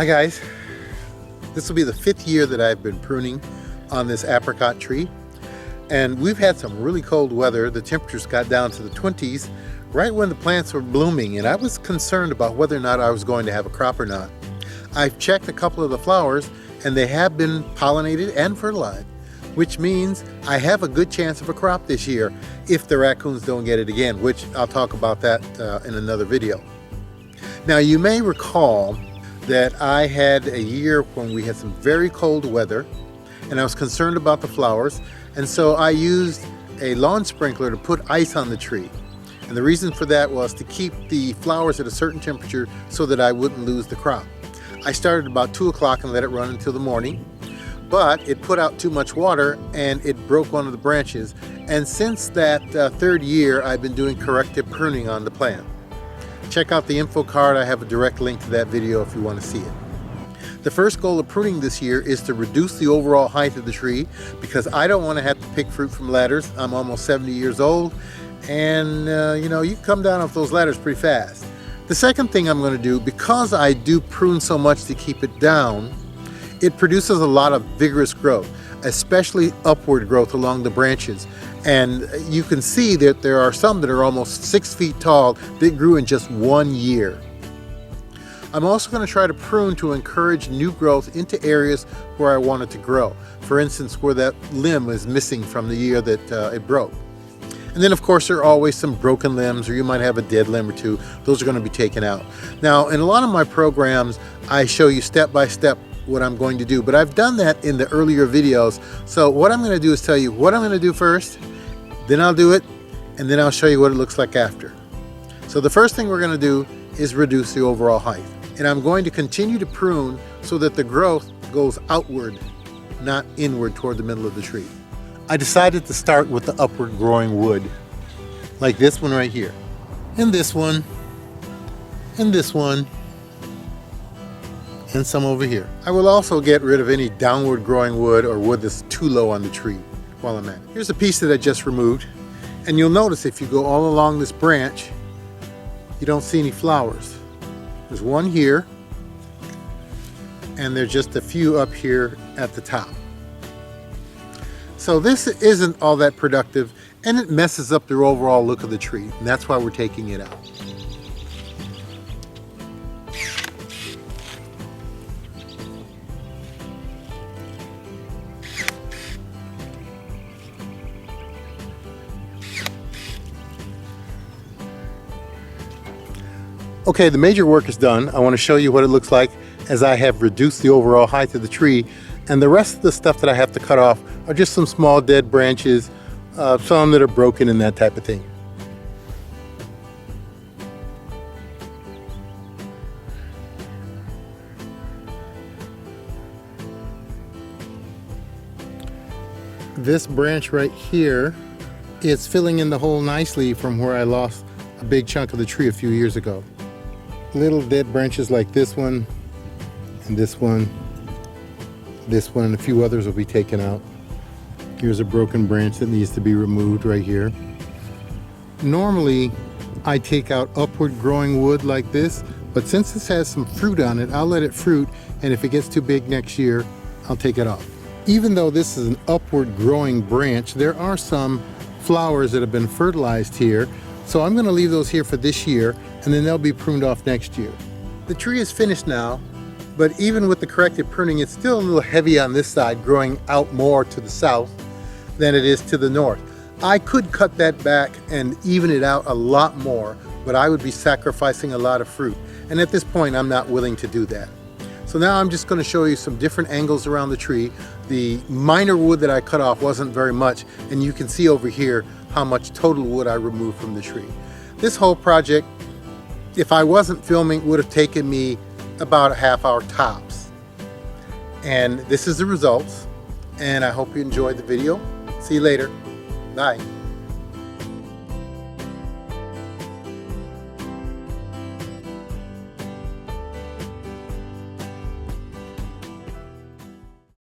Hi guys, this will be the 5th year that I've been pruning on this apricot tree, and we've had some really cold weather. The temperatures got down to the 20s right when the plants were blooming, and I was concerned about whether or not I was going to have a crop or not. I've checked a couple of the flowers and they have been pollinated and fertilized, which means I have a good chance of a crop this year if the raccoons don't get it again, which I'll talk about that in another video. Now you may recall that I had a year when we had some very cold weather and I was concerned about the flowers, and so I used a lawn sprinkler to put ice on the tree. And the reason for that was to keep the flowers at a certain temperature so that I wouldn't lose the crop. I started about 2 o'clock and let it run until the morning, but it put out too much water and it broke one of the branches. And since that 3rd year, I've been doing corrective pruning on the plant. Check out the info card. I have a direct link to that video if you want to see it. The first goal of pruning this year is to reduce the overall height of the tree, because I don't want to have to pick fruit from ladders. I'm almost 70 years old, and you know, you can come down off those ladders pretty fast. The second thing I'm going to do, because I do prune so much to keep it down, it produces a lot of vigorous growth, especially upward growth along the branches. And you can see that there are some that are almost 6 feet tall that grew in just 1 year. I'm also going to try to prune to encourage new growth into areas where I want it to grow. For instance, where that limb is missing from the year that it broke. And then of course there are always some broken limbs, or you might have a dead limb or two. Those are going to be taken out. Now in a lot of my programs I show you step by step what I'm going to do, but I've done that in the earlier videos. So what I'm going to do is tell you what I'm going to do first, then I'll do it, and then I'll show you what it looks like after. So the first thing we're going to do is reduce the overall height. And I'm going to continue to prune so that the growth goes outward, not inward toward the middle of the tree. I decided to start with the upward growing wood, like this one right here, and this one, and this one, and some over here. I will also get rid of any downward growing wood or wood that's too low on the tree while I'm at it. Here's a piece that I just removed, and you'll notice if you go all along this branch, you don't see any flowers. There's one here, and there's just a few up here at the top. So this isn't all that productive, and it messes up the overall look of the tree, and that's why we're taking it out. Okay, the major work is done. I want to show you what it looks like as I have reduced the overall height of the tree, and the rest of the stuff that I have to cut off are just some small dead branches, some that are broken and that type of thing. This branch right here is filling in the hole nicely from where I lost a big chunk of the tree a few years ago. Little dead branches like this one, and this one, and a few others will be taken out. Here's a broken branch that needs to be removed right here. Normally, I take out upward growing wood like this, but since this has some fruit on it, I'll let it fruit, and if it gets too big next year, I'll take it off. Even though this is an upward growing branch, there are some flowers that have been fertilized here, so I'm going to leave those here for this year, and then they'll be pruned off next year. The tree is finished now, but even with the corrective pruning, it's still a little heavy on this side, growing out more to the south than it is to the north. I could cut that back and even it out a lot more, but I would be sacrificing a lot of fruit. And at this point, I'm not willing to do that. So now I'm just going to show you some different angles around the tree. The minor wood that I cut off wasn't very much, and you can see over here how much total wood I removed from the tree. This whole project, if I wasn't filming, would have taken me about a half hour tops. And this is the results, and I hope you enjoyed the video. See you later. Bye.